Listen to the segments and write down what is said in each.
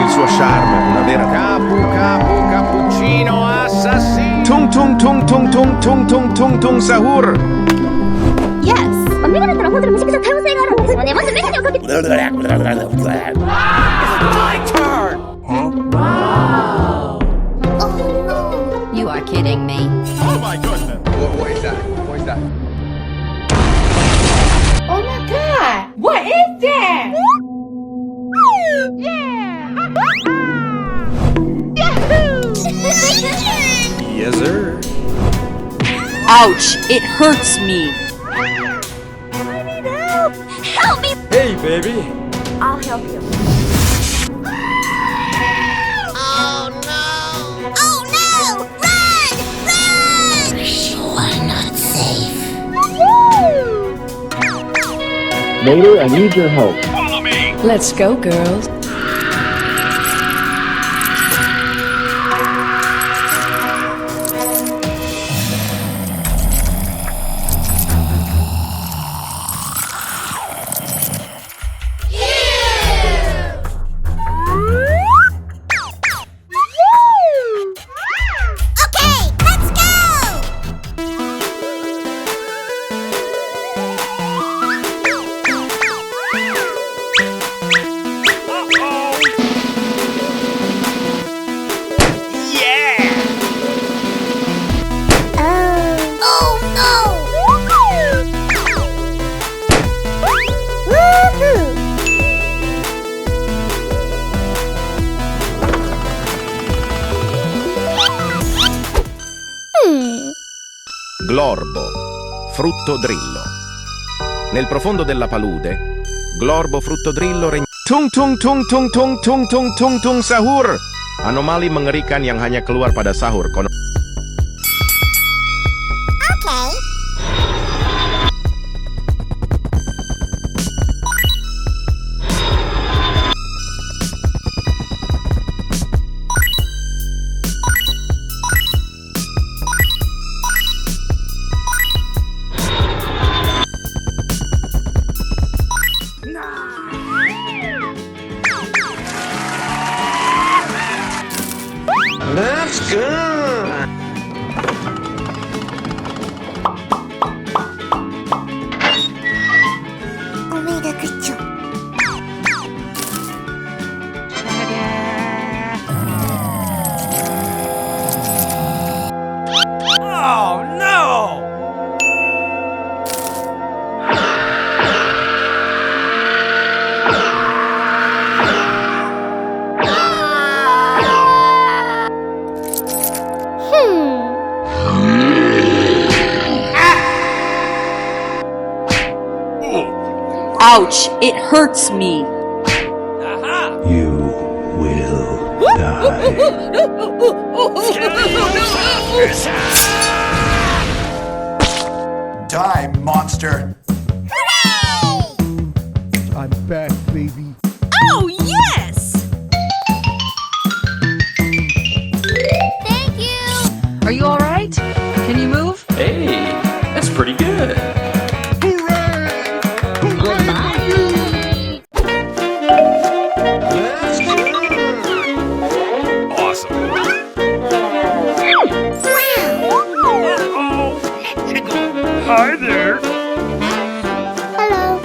il suo charme, una vera cappuccino assassino. tung tung tung tung tung tung tung tung tung sahur. Yes. 目がだったら本当にむしゃくしゃ多様性があるんですよね。まずメガネをかけて。My turn. Oh no. You are kidding me. Oh my goodness. What is that? What is that? Oh my god! What is that? Yes, sir. Ouch! It hurts me. Help me. Hey, baby. I'll help you. Oh no! Oh no! Run! Run! You are not safe. Later, I need your help. Let's go, girls. Okay, let's go! Oh no! Woohoo! Glorbo, frutto drillo. Nel profondo della palude, glorbo frutto drillo tung tung tung tung tung tung tung tung tung sahur. Anomali mengerikan yang hanya keluar pada sahur. Okay. Let's go. Omega 그쵸. Oh no! Ouch! It hurts me. You will die. Die, monster! I'm back, baby. Oh, yes! Thank you. Are you all right? Can you move? Hey, that's pretty good. Hi there. Hello.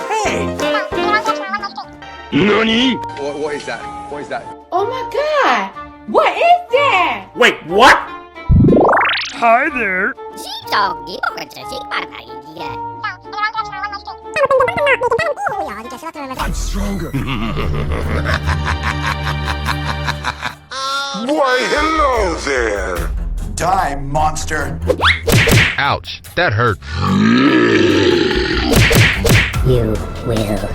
Hey. Nani? What is that? What is that? Oh my god! What is that? Wait, what? Hi there. I'm stronger. Why, hello there. Die, monster! Ouch, that hurt. You will die.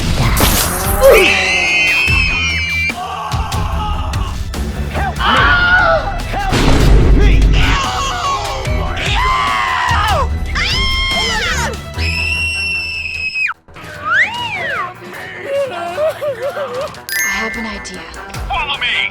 I have an idea. Follow me.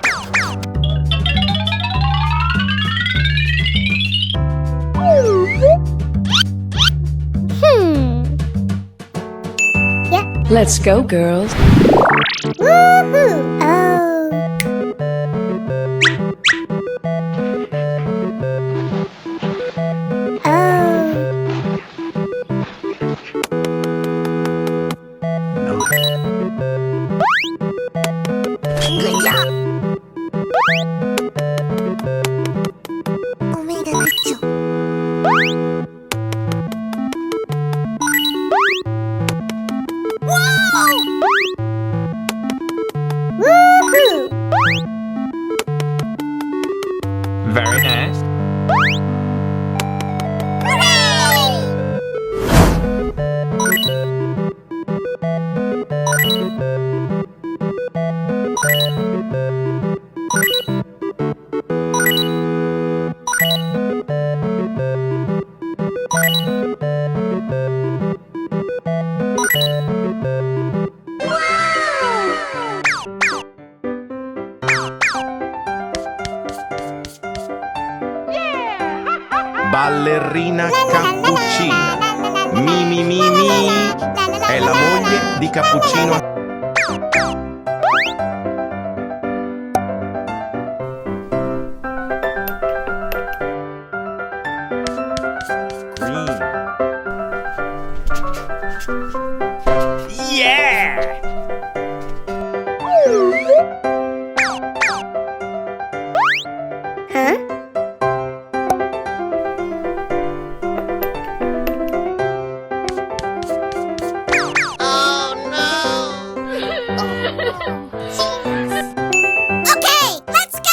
Yeah. Let's go, girls. Very nice. Ballerina cappuccina. Mi mi mi mi. È la moglie di Cappuccino. Yeah! Okay, let's go!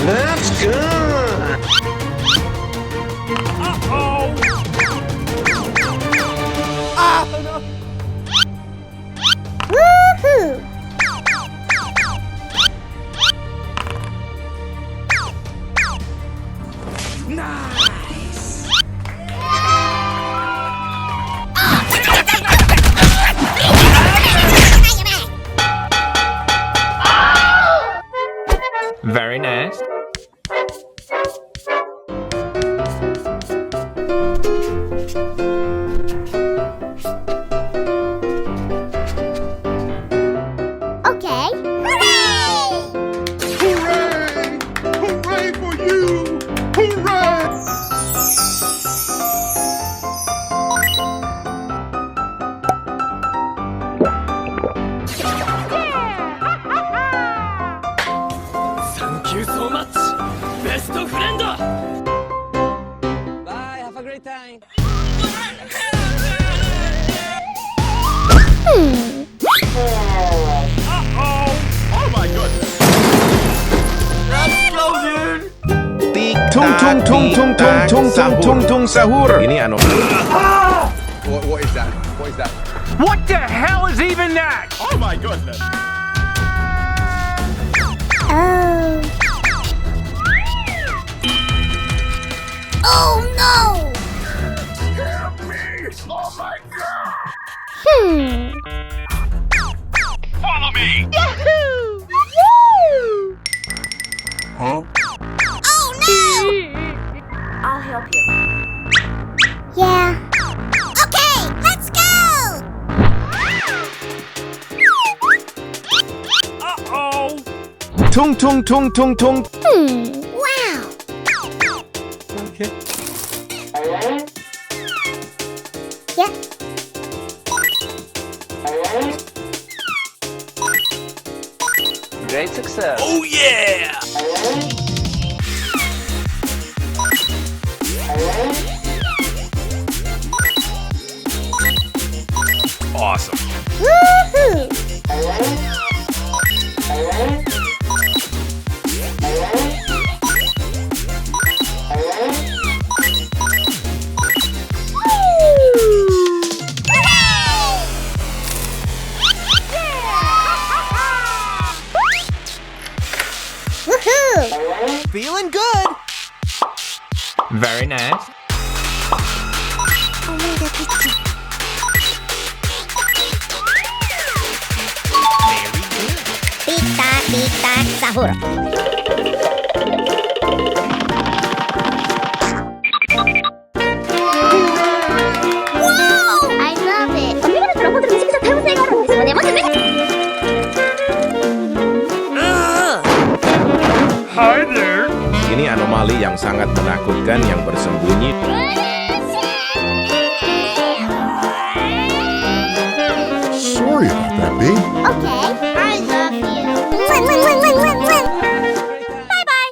That's good. Woohoo! Very nice. Okay. Hooray! Hooray! Hooray for you! Hooray! Thank you so much, best friend! Bye, have a great time! Tung tung tung tung tung tung tung tung tung sahur. Ini ano? What is that? What is that? What the hell is even that? Oh my goodness! Oh. Oh no! Help me! Oh my god! Follow me! Yahoo! Woo! Huh? Oh no! I'll help you. Yeah. Okay, let's go! Uh-oh! Tung tung tung tung tung. Wow. Okay. Yeah. Great success! Oh yeah! Awesome! Woohoo! Woohoo! Feeling good! Very nice. Tik-tak, sahur. Wow! I love it. 언니가 들어 혼자 음식에서 태우세요. 내 모습을. Hi there. Ini anomali yang sangat menakutkan yang bersembunyi.